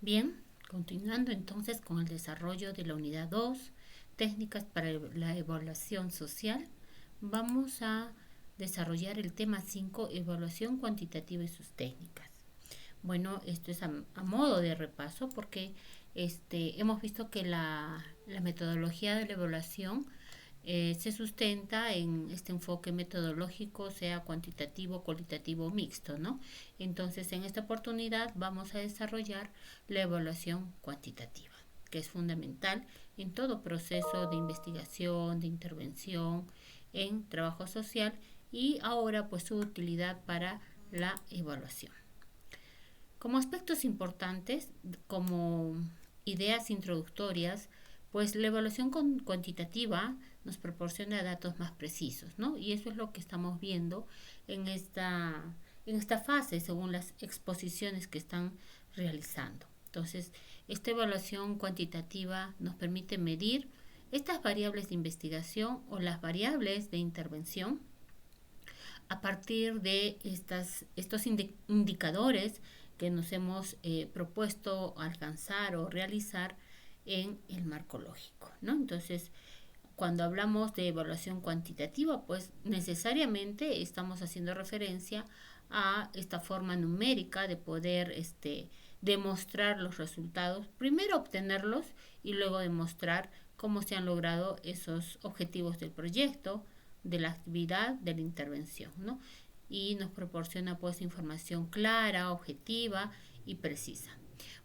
Bien, continuando entonces con el desarrollo de la unidad 2, técnicas para la evaluación social, vamos a desarrollar el tema 5, evaluación cuantitativa y sus técnicas. Bueno, esto es a modo de repaso porque hemos visto que la metodología de la evaluación se sustenta en este enfoque metodológico, sea cuantitativo, cualitativo o mixto, ¿no? Entonces, en esta oportunidad vamos a desarrollar la evaluación cuantitativa, que es fundamental en todo proceso de investigación, de intervención en trabajo social y ahora pues su utilidad para la evaluación. Como aspectos importantes, como ideas introductorias, pues la evaluación cuantitativa nos proporciona datos más precisos, ¿no? Y eso es lo que estamos viendo en esta fase, según las exposiciones que están realizando. Entonces, esta evaluación cuantitativa nos permite medir estas variables de investigación o las variables de intervención a partir de estos indicadores que nos hemos propuesto alcanzar o realizar en el marco lógico, ¿no? Entonces, cuando hablamos de evaluación cuantitativa, pues necesariamente estamos haciendo referencia a esta forma numérica de poder demostrar los resultados, primero obtenerlos y luego demostrar cómo se han logrado esos objetivos del proyecto, de la actividad, de la intervención, ¿no? Y nos proporciona pues información clara, objetiva y precisa.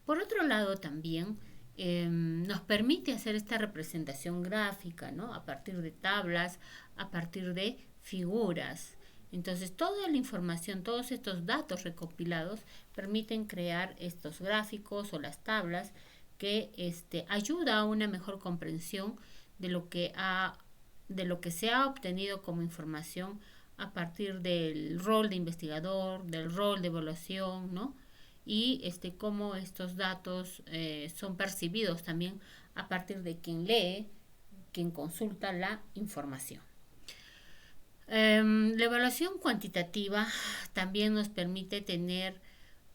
Por otro lado también nos permite hacer esta representación gráfica, ¿no? A partir de tablas, a partir de figuras. Entonces, toda la información, todos estos datos recopilados permiten crear estos gráficos o las tablas que ayuda a una mejor comprensión de lo que se ha obtenido como información a partir del rol de investigador, del rol de evaluación, ¿no? Y cómo estos datos son percibidos también a partir de quien lee, quien consulta la información. La evaluación cuantitativa también nos permite tener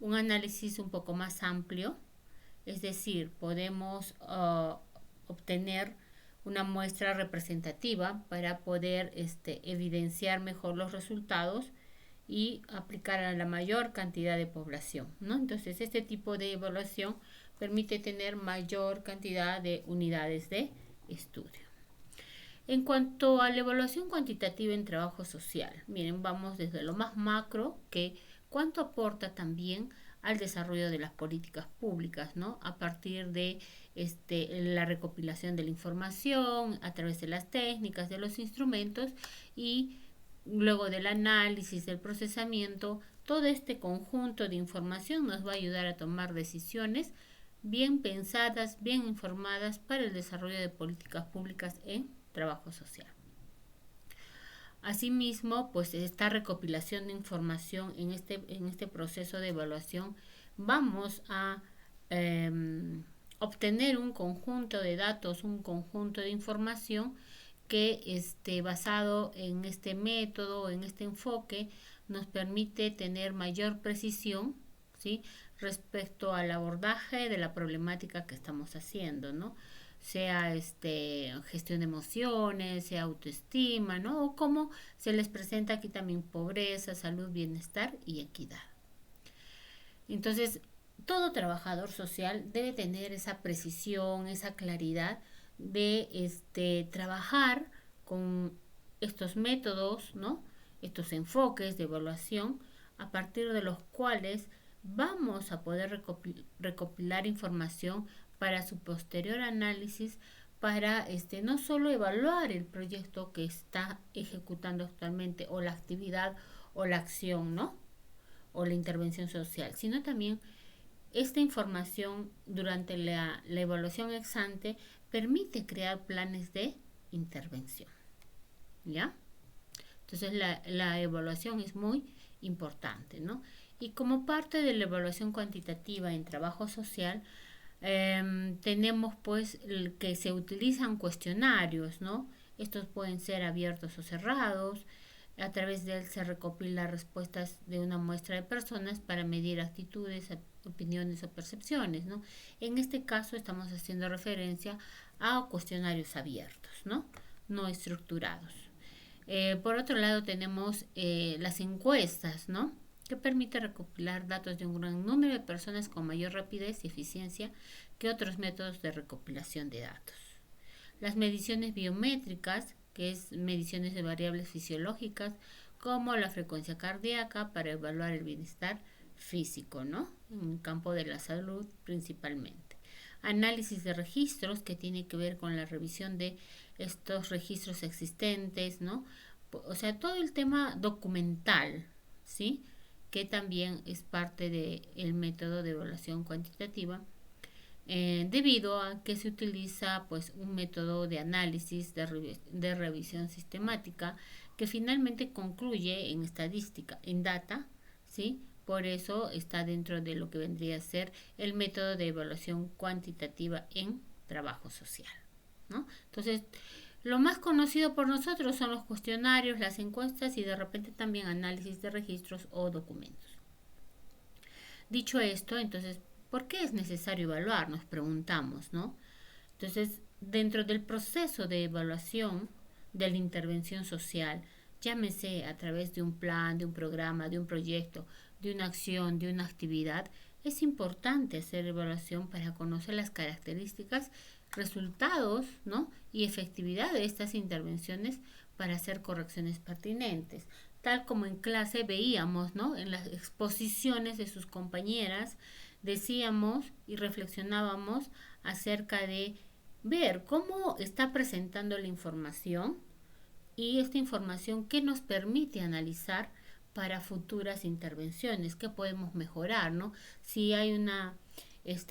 un análisis un poco más amplio, es decir, podemos obtener una muestra representativa para poder evidenciar mejor los resultados y aplicar a la mayor cantidad de población, ¿no? Entonces, este tipo de evaluación permite tener mayor cantidad de unidades de estudio. En cuanto a la evaluación cuantitativa en trabajo social, miren, vamos desde lo más macro, que cuánto aporta también al desarrollo de las políticas públicas, ¿no? A partir de la recopilación de la información, a través de las técnicas, de los instrumentos y luego del análisis, del procesamiento, todo este conjunto de información nos va a ayudar a tomar decisiones bien pensadas, bien informadas para el desarrollo de políticas públicas en trabajo social. Asimismo, pues esta recopilación de información en este proceso de evaluación vamos a obtener un conjunto de datos, un conjunto de información que basado en este método, en este enfoque, nos permite tener mayor precisión, ¿sí? Respecto al abordaje de la problemática que estamos haciendo, ¿no? Sea gestión de emociones, sea autoestima, ¿no? O cómo se les presenta aquí también pobreza, salud, bienestar y equidad. Entonces, todo trabajador social debe tener esa precisión, esa claridad de trabajar con estos métodos, ¿no? Estos enfoques de evaluación a partir de los cuales vamos a poder recopilar información para su posterior análisis para no solo evaluar el proyecto que está ejecutando actualmente o la actividad o la acción, ¿no? O la intervención social, sino también esta información durante la evaluación ex ante permite crear planes de intervención, ¿ya? Entonces la evaluación es muy importante, ¿no? Y como parte de la evaluación cuantitativa en trabajo social, tenemos pues que se utilizan cuestionarios, ¿no? Estos pueden ser abiertos o cerrados, A través de él se recopilan respuestas de una muestra de personas para medir actitudes, opiniones o percepciones, ¿no? En este caso estamos haciendo referencia a cuestionarios abiertos, ¿no? No estructurados. Por otro lado tenemos las encuestas, ¿no? Que permite recopilar datos de un gran número de personas con mayor rapidez y eficiencia que otros métodos de recopilación de datos. Las mediciones biométricas, que es mediciones de variables fisiológicas, como la frecuencia cardíaca para evaluar el bienestar físico, ¿no? En el campo de la salud principalmente. Análisis de registros, que tiene que ver con la revisión de estos registros existentes, ¿no? O sea, todo el tema documental, ¿sí? Que también es parte del método de evaluación cuantitativa, debido a que se utiliza pues un método de análisis de revisión sistemática que finalmente concluye en estadística, en data, ¿sí? Por eso está dentro de lo que vendría a ser el método de evaluación cuantitativa en trabajo social, ¿no? Entonces, lo más conocido por nosotros son los cuestionarios, las encuestas y de repente también análisis de registros o documentos. Dicho esto, entonces, ¿por qué es necesario evaluar? Nos preguntamos, ¿no? Entonces, dentro del proceso de evaluación de la intervención social, llámese a través de un plan, de un programa, de un proyecto, de una acción, de una actividad, es importante hacer evaluación para conocer las características, resultados, ¿no? Y efectividad de estas intervenciones para hacer correcciones pertinentes. Tal como en clase veíamos, ¿no? En las exposiciones de sus compañeras, decíamos y reflexionábamos acerca de ver cómo está presentando la información y esta información que nos permite analizar para futuras intervenciones, qué podemos mejorar, ¿no? Si hay una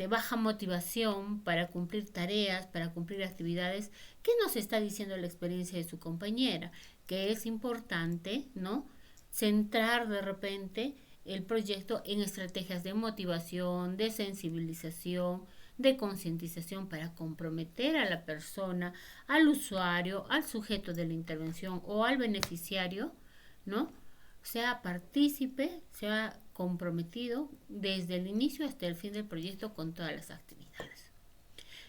baja motivación para cumplir tareas, para cumplir actividades, ¿qué nos está diciendo la experiencia de su compañera? Que es importante, ¿no? Centrar de repente el proyecto en estrategias de motivación, de sensibilización, de concientización para comprometer a la persona, al usuario, al sujeto de la intervención o al beneficiario, ¿no? Sea partícipe, sea comprometido desde el inicio hasta el fin del proyecto con todas las actividades.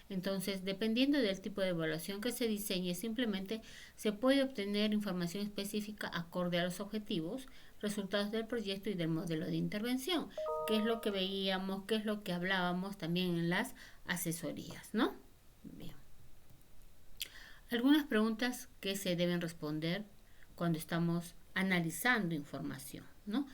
Entonces, dependiendo del tipo de evaluación que se diseñe, simplemente se puede obtener información específica acorde a los objetivos, resultados del proyecto y del modelo de intervención, que es lo que veíamos, que es lo que hablábamos también en las asesorías, ¿no? Bien. Algunas preguntas que se deben responder cuando estamos analizando información, ¿no?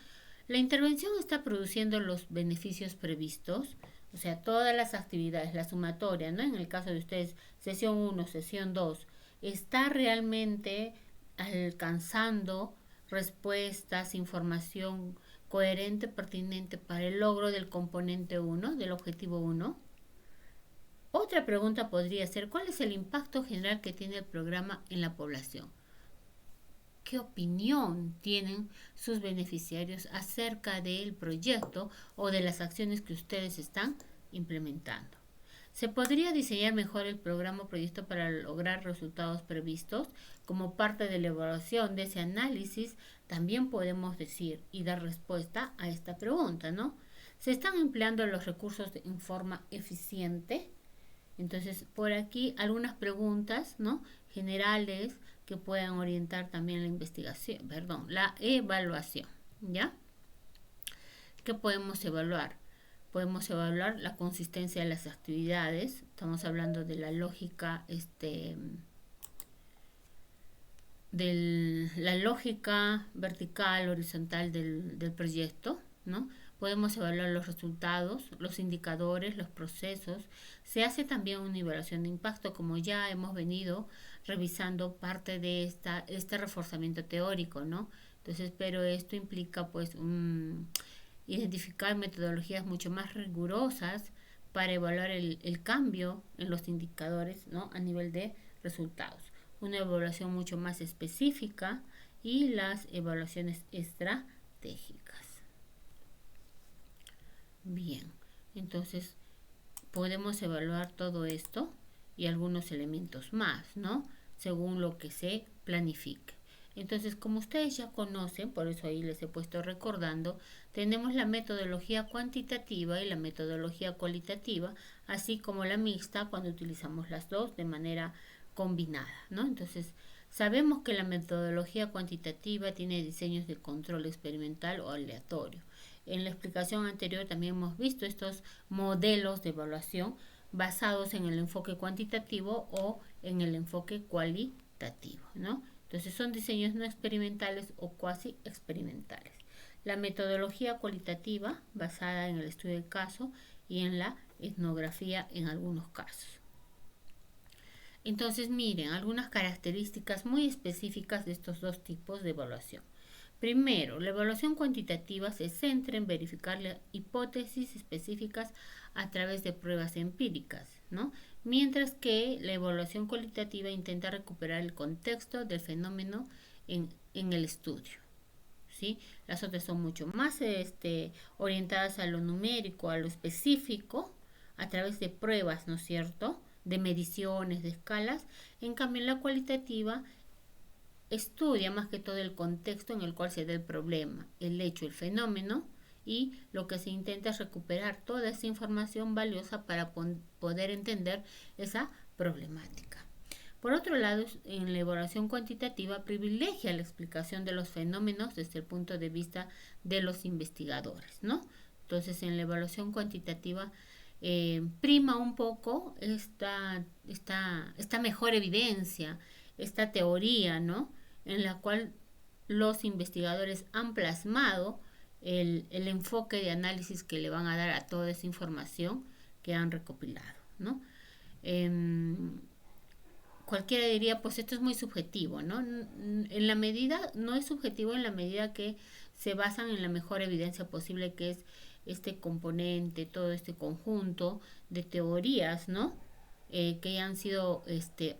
La intervención está produciendo los beneficios previstos, o sea, todas las actividades, la sumatoria, ¿no? En el caso de ustedes, sesión 1, sesión 2, ¿está realmente alcanzando respuestas, información coherente, pertinente para el logro del componente 1, del objetivo 1? Otra pregunta podría ser, ¿cuál es el impacto general que tiene el programa en la población? ¿Qué opinión tienen sus beneficiarios acerca del proyecto o de las acciones que ustedes están implementando? ¿Se podría diseñar mejor el programa o proyecto para lograr resultados previstos? Como parte de la evaluación de ese análisis, también podemos decir y dar respuesta a esta pregunta, ¿no? ¿Se están empleando los recursos en forma eficiente? Entonces, por aquí algunas preguntas, ¿no? Generales que puedan orientar también la investigación, perdón, la evaluación, ¿ya? ¿Qué podemos evaluar? Podemos evaluar la consistencia de las actividades, estamos hablando de la lógica, de la lógica vertical, horizontal del proyecto, ¿no? Podemos evaluar los resultados, los indicadores, los procesos. Se hace también una evaluación de impacto, como ya hemos venido revisando parte de este reforzamiento teórico, ¿no? Entonces, pero esto implica pues identificar metodologías mucho más rigurosas para evaluar el cambio en los indicadores, ¿no? A nivel de resultados. Una evaluación mucho más específica y las evaluaciones estratégicas. Bien, entonces podemos evaluar todo esto y algunos elementos más, ¿no? Según lo que se planifique. Entonces, como ustedes ya conocen, por eso ahí les he puesto recordando, tenemos la metodología cuantitativa y la metodología cualitativa, así como la mixta cuando utilizamos las dos de manera combinada, ¿no? Entonces, sabemos que la metodología cuantitativa tiene diseños de control experimental o aleatorio. En la explicación anterior también hemos visto estos modelos de evaluación basados en el enfoque cuantitativo o en el enfoque cualitativo, ¿no? Entonces son diseños no experimentales o cuasi experimentales. La metodología cualitativa basada en el estudio del caso y en la etnografía en algunos casos. Entonces miren algunas características muy específicas de estos dos tipos de evaluación. Primero, la evaluación cuantitativa se centra en verificar las hipótesis específicas a través de pruebas empíricas, ¿no? Mientras que la evaluación cualitativa intenta recuperar el contexto del fenómeno en el estudio, ¿sí? Las otras son mucho más orientadas a lo numérico, a lo específico, a través de pruebas, ¿no es cierto?, de mediciones, de escalas. En cambio, en la cualitativa estudia más que todo el contexto en el cual se da el problema, el hecho, el fenómeno, y lo que se intenta es recuperar toda esa información valiosa para poder entender esa problemática. Por otro lado, en la evaluación cuantitativa privilegia la explicación de los fenómenos desde el punto de vista de los investigadores, ¿no? Entonces, en la evaluación cuantitativa prima un poco esta mejor evidencia, esta teoría, ¿no?, en la cual los investigadores han plasmado el enfoque de análisis que le van a dar a toda esa información que han recopilado, ¿no? Cualquiera diría, pues esto es muy subjetivo, ¿no? En la medida, no es subjetivo en la medida que se basan en la mejor evidencia posible, que es este componente, todo este conjunto de teorías, ¿no? Que han sido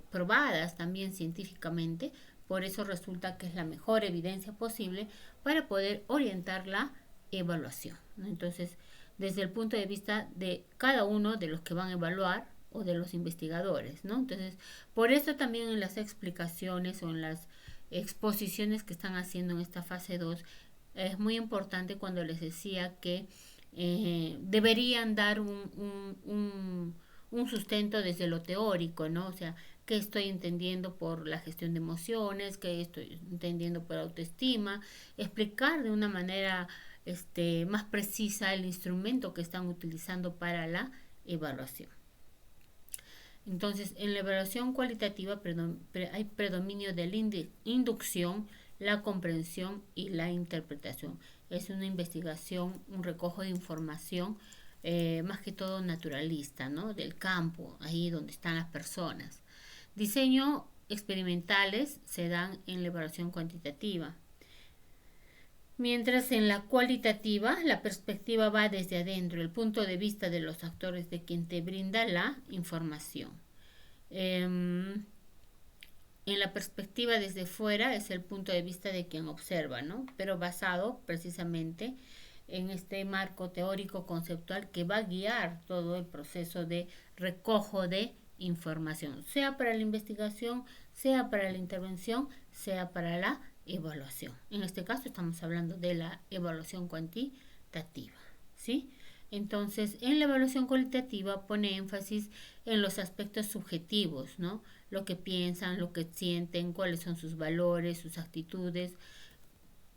probadas también científicamente. Por eso resulta que es la mejor evidencia posible para poder orientar la evaluación, ¿no? Entonces, desde el punto de vista de cada uno de los que van a evaluar o de los investigadores, ¿no? Entonces, por eso también en las explicaciones o en las exposiciones que están haciendo en esta fase 2 es muy importante cuando les decía que deberían dar un sustento desde lo teórico, ¿no? O sea, qué estoy entendiendo por la gestión de emociones, qué estoy entendiendo por autoestima, explicar de una manera más precisa el instrumento que están utilizando para la evaluación. Entonces, en la evaluación cualitativa hay predominio de la inducción, la comprensión y la interpretación. Es una investigación, un recojo de información más que todo naturalista, ¿no?, del campo, ahí donde están las personas. Diseños experimentales se dan en la evaluación cuantitativa. Mientras en la cualitativa la perspectiva va desde adentro, el punto de vista de los actores, de quien te brinda la información. En la perspectiva desde fuera es el punto de vista de quien observa, ¿no?, pero basado precisamente en este marco teórico conceptual que va a guiar todo el proceso de recojo de información, sea para la investigación, sea para la intervención, sea para la evaluación. En este caso estamos hablando de la evaluación cuantitativa, ¿sí? Entonces, en la evaluación cualitativa pone énfasis en los aspectos subjetivos, ¿no? Lo que piensan, lo que sienten, cuáles son sus valores, sus actitudes,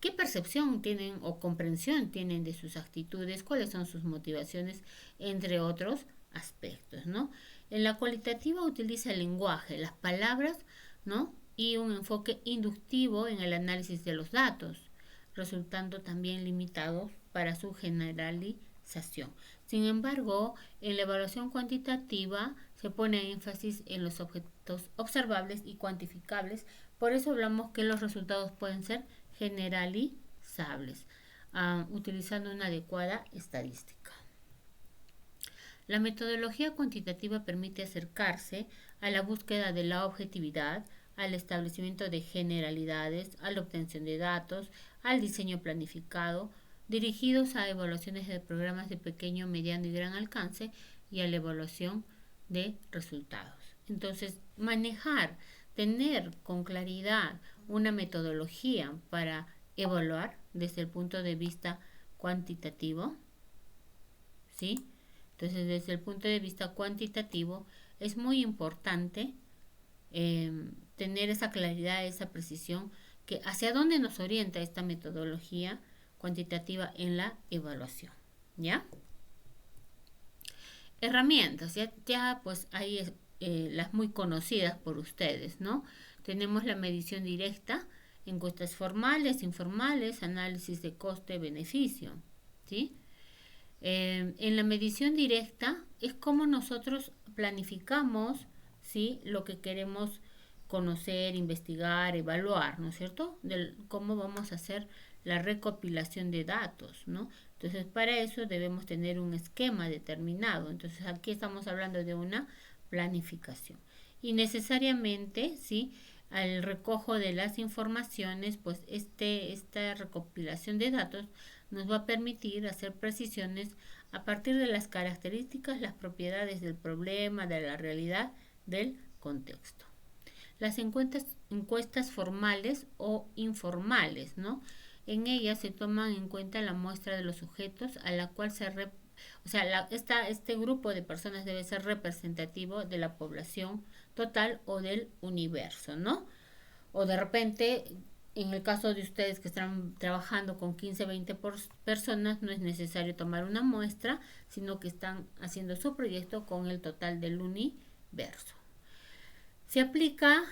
qué percepción tienen o comprensión tienen de sus actitudes, cuáles son sus motivaciones, entre otros aspectos, ¿no? En la cualitativa utiliza el lenguaje, las palabras, ¿no?, y un enfoque inductivo en el análisis de los datos, resultando también limitados para su generalización. Sin embargo, en la evaluación cuantitativa se pone énfasis en los objetos observables y cuantificables, por eso hablamos que los resultados pueden ser generalizables, utilizando una adecuada estadística. La metodología cuantitativa permite acercarse a la búsqueda de la objetividad, al establecimiento de generalidades, a la obtención de datos, al diseño planificado, dirigidos a evaluaciones de programas de pequeño, mediano y gran alcance y a la evaluación de resultados. Entonces, tener con claridad una metodología para evaluar desde el punto de vista cuantitativo, ¿sí? Entonces, desde el punto de vista cuantitativo, es muy importante tener esa claridad, esa precisión, que hacia dónde nos orienta esta metodología cuantitativa en la evaluación, ¿ya? Herramientas, ya pues hay las muy conocidas por ustedes, ¿no? Tenemos la medición directa, encuestas formales, informales, análisis de coste-beneficio, ¿sí? En la medición directa es como nosotros planificamos, ¿sí?, lo que queremos conocer, investigar, evaluar, ¿no es cierto? Cómo vamos a hacer la recopilación de datos, ¿no? Entonces, para eso debemos tener un esquema determinado. Entonces, aquí estamos hablando de una planificación. Y necesariamente, ¿sí?, al recojo de las informaciones, pues esta recopilación de datos nos va a permitir hacer precisiones a partir de las características, las propiedades del problema, de la realidad, del contexto. Las encuestas formales o informales, ¿no? En ellas se toman en cuenta la muestra de los sujetos a la cual este grupo de personas debe ser representativo de la población total o del universo, ¿no? O de repente, en el caso de ustedes que están trabajando con 15, 20 personas, no es necesario tomar una muestra, sino que están haciendo su proyecto con el total del universo. Se aplica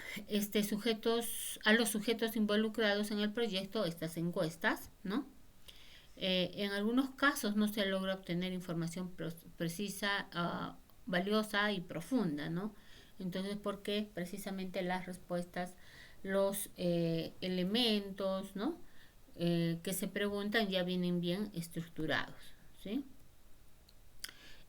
a los sujetos involucrados en el proyecto estas encuestas, ¿no? En algunos casos no se logra obtener información precisa, valiosa y profunda, ¿no? Entonces, porque precisamente las respuestas, los elementos, ¿no?, que se preguntan ya vienen bien estructurados, ¿sí?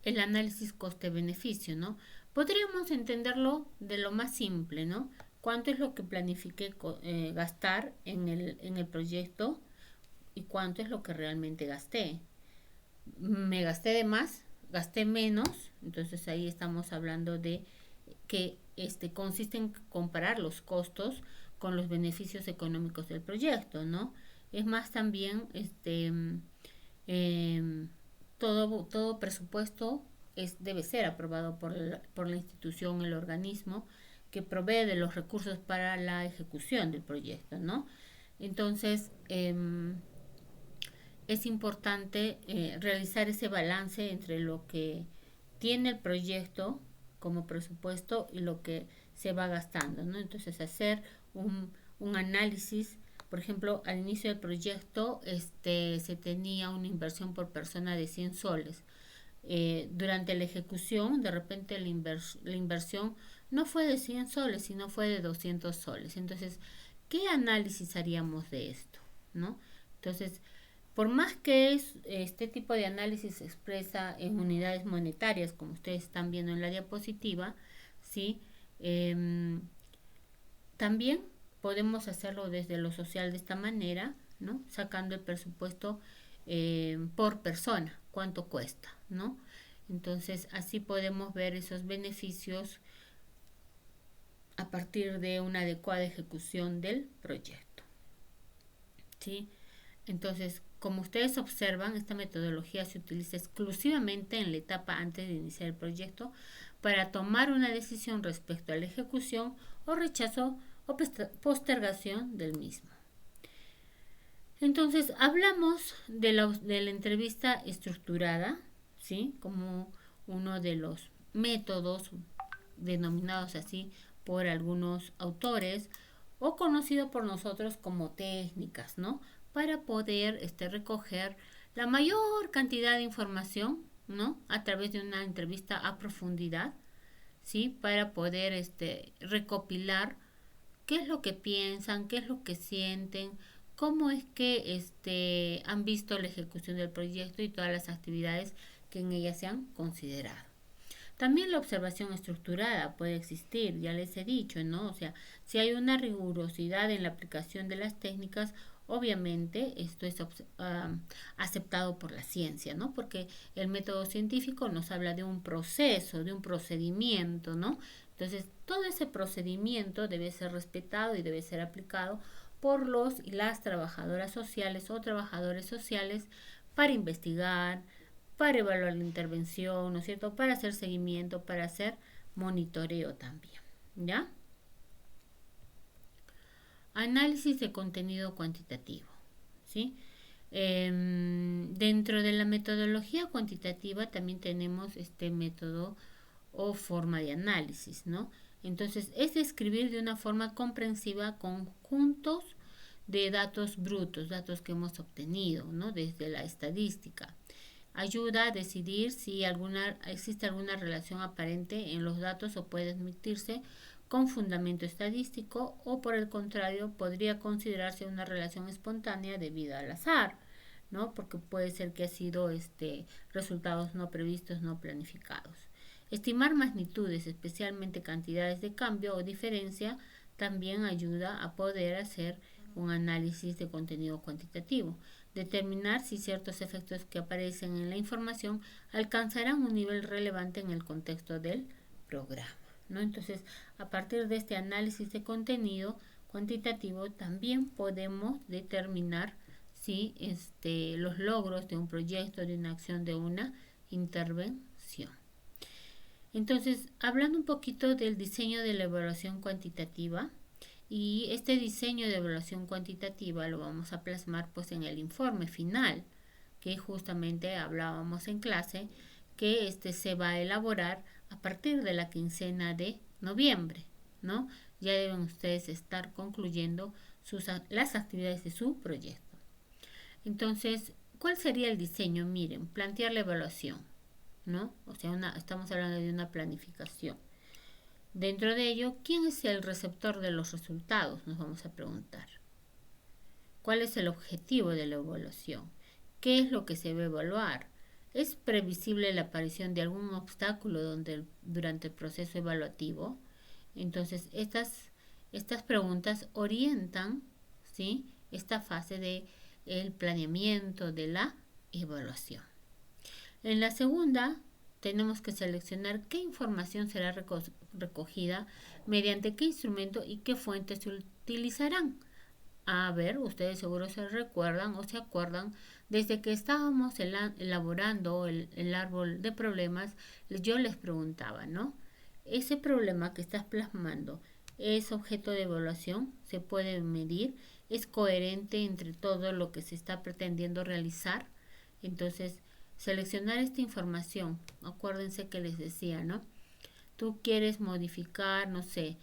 El análisis coste-beneficio, ¿no? Podríamos entenderlo de lo más simple, ¿no? ¿Cuánto es lo que planifiqué gastar en el proyecto y cuánto es lo que realmente gasté? ¿Me gasté de más? ¿Gasté menos? Entonces ahí estamos hablando de que consiste en comparar los costos con los beneficios económicos del proyecto, ¿no? Es más, también todo presupuesto debe ser aprobado por la institución, el organismo que provee de los recursos para la ejecución del proyecto, ¿no? Entonces, es importante realizar ese balance entre lo que tiene el proyecto como presupuesto y lo que se va gastando, ¿no? Entonces, hacer un análisis. Por ejemplo, al inicio del proyecto se tenía una inversión por persona de 100 soles. Durante la ejecución, de repente la inversión no fue de 100 soles, sino fue de 200 soles. Entonces, ¿qué análisis haríamos de esto, ¿no? Entonces, por más que este tipo de análisis se expresa en unidades monetarias, como ustedes están viendo en la diapositiva, ¿sí? También podemos hacerlo desde lo social de esta manera, ¿no? Sacando el presupuesto por persona, cuánto cuesta, ¿no? Entonces, así podemos ver esos beneficios a partir de una adecuada ejecución del proyecto, ¿sí? Entonces, como ustedes observan, esta metodología se utiliza exclusivamente en la etapa antes de iniciar el proyecto para tomar una decisión respecto a la ejecución o rechazo o postergación del mismo. Entonces, hablamos de la entrevista estructurada, ¿sí?, como uno de los métodos denominados así por algunos autores o conocido por nosotros como técnicas, ¿no?, para poder recoger la mayor cantidad de información, ¿no?, a través de una entrevista a profundidad, ¿sí?, para poder recopilar qué es lo que piensan, qué es lo que sienten, cómo es que han visto la ejecución del proyecto y todas las actividades que en ella se han considerado. También la observación estructurada puede existir, ya les he dicho, ¿no? O sea, si hay una rigurosidad en la aplicación de las técnicas Obviamente esto es aceptado por la ciencia, ¿no? Porque el método científico nos habla de un proceso, de un procedimiento, ¿no? Entonces, todo ese procedimiento debe ser respetado y debe ser aplicado por los y las trabajadoras sociales o trabajadores sociales para investigar, para evaluar la intervención, ¿no es cierto? Para hacer seguimiento, para hacer monitoreo también, ¿ya? Análisis de contenido cuantitativo, ¿sí? Dentro de la metodología cuantitativa también tenemos este método o forma de análisis, ¿no? Entonces, es describir de una forma comprensiva conjuntos de datos brutos, datos que hemos obtenido, ¿no? Desde la estadística. Ayuda a decidir si existe alguna relación aparente en los datos o puede admitirse con fundamento estadístico o por el contrario podría considerarse una relación espontánea debida al azar, ¿no? Porque puede ser que ha sido resultados no previstos, no planificados. Estimar magnitudes, especialmente cantidades de cambio o diferencia, también ayuda a poder hacer un análisis de contenido cuantitativo. Determinar si ciertos efectos que aparecen en la información alcanzarán un nivel relevante en el contexto del programa, ¿no? Entonces, a partir de este análisis de contenido cuantitativo, también podemos determinar si los logros de un proyecto, de una acción, de una intervención. Entonces, hablando un poquito del diseño de la evaluación cuantitativa, y este diseño de evaluación cuantitativa lo vamos a plasmar pues en el informe final, que justamente hablábamos en clase, que se va a elaborar a partir de la quincena de noviembre, ¿no? Ya deben ustedes estar concluyendo las actividades de su proyecto. Entonces, ¿cuál sería el diseño? Miren, plantear la evaluación, ¿no? O sea, estamos hablando de una planificación. Dentro de ello, ¿quién es el receptor de los resultados? Nos vamos a preguntar. ¿Cuál es el objetivo de la evaluación? ¿Qué es lo que se va a evaluar? ¿Es previsible la aparición de algún obstáculo durante el proceso evaluativo? Entonces, estas preguntas orientan, ¿sí?, esta fase del planeamiento de la evaluación. En la segunda, tenemos que seleccionar qué información será recogida, mediante qué instrumento y qué fuentes se utilizarán. A ver, ustedes seguro se recuerdan o se acuerdan, desde que estábamos elaborando el árbol de problemas, yo les preguntaba, ¿no? Ese problema que estás plasmando es objeto de evaluación, se puede medir, es coherente entre todo lo que se está pretendiendo realizar. Entonces, seleccionar esta información, acuérdense que les decía, ¿no? Tú quieres modificar, no sé,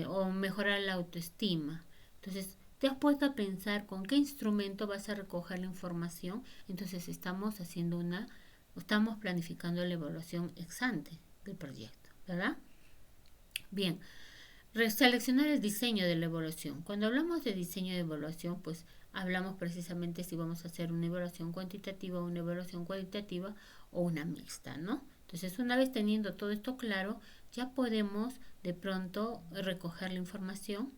o mejorar la autoestima. Entonces, te has puesto a pensar con qué instrumento vas a recoger la información. Entonces, estamos planificando la evaluación ex ante del proyecto, ¿verdad? Bien, seleccionar el diseño de la evaluación. Cuando hablamos de diseño de evaluación, pues hablamos precisamente si vamos a hacer una evaluación cuantitativa, una evaluación cualitativa o una mixta, ¿no? Entonces, una vez teniendo todo esto claro, ya podemos de pronto recoger la información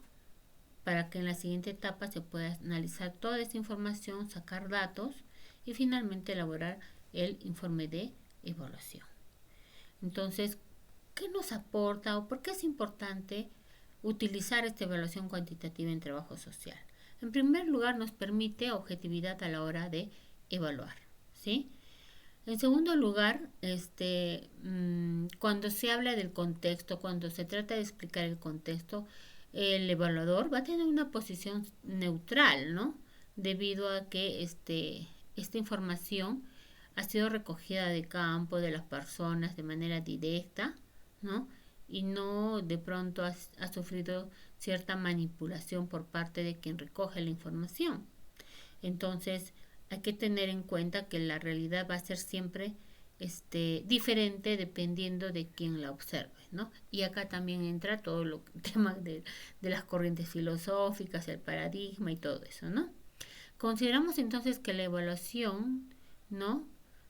para que en la siguiente etapa se pueda analizar toda esta información, sacar datos y finalmente elaborar el informe de evaluación. Entonces, ¿qué nos aporta o por qué es importante utilizar esta evaluación cuantitativa en trabajo social? En primer lugar, nos permite objetividad a la hora de evaluar, ¿sí? En segundo lugar, cuando se habla del contexto, cuando se trata de explicar el contexto, el evaluador va a tener una posición neutral, ¿no? Debido a que esta información ha sido recogida de campo, de las personas, de manera directa, ¿no? Y no de pronto ha sufrido cierta manipulación por parte de quien recoge la información. Entonces, hay que tener en cuenta que la realidad va a ser siempre diferente dependiendo de quién la observe, ¿no? Y acá también entra todo el tema de las corrientes filosóficas, el paradigma y todo eso, ¿no? Consideramos entonces que la evaluación, ¿no?,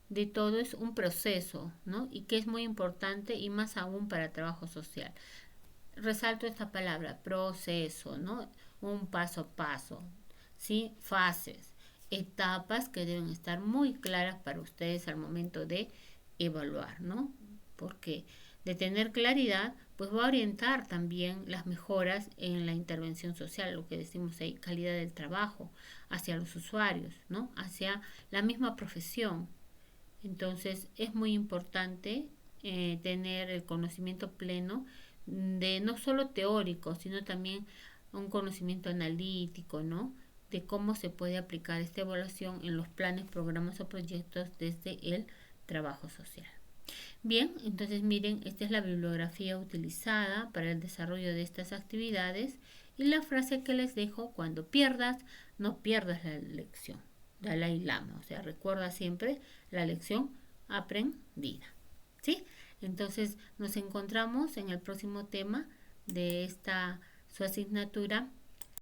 de todo es un proceso, ¿no? Y que es muy importante y más aún para trabajo social. Resalto esta palabra, proceso, ¿no? Un paso a paso. ¿sí? Fases, etapas que deben estar muy claras para ustedes al momento de evaluar, ¿no? Porque de tener claridad, pues va a orientar también las mejoras en la intervención social, lo que decimos ahí, calidad del trabajo, hacia los usuarios, ¿no? Hacia la misma profesión. Entonces es muy importante tener el conocimiento pleno de no solo teórico, sino también un conocimiento analítico, ¿no? De cómo se puede aplicar esta evaluación en los planes, programas o proyectos desde el trabajo social. Bien, entonces miren, esta es la bibliografía utilizada para el desarrollo de estas actividades y la frase que les dejo: cuando pierdas, no pierdas la lección. Dalai Lama, o sea, recuerda siempre la lección aprendida. ¿Sí? Entonces nos encontramos en el próximo tema de esta su asignatura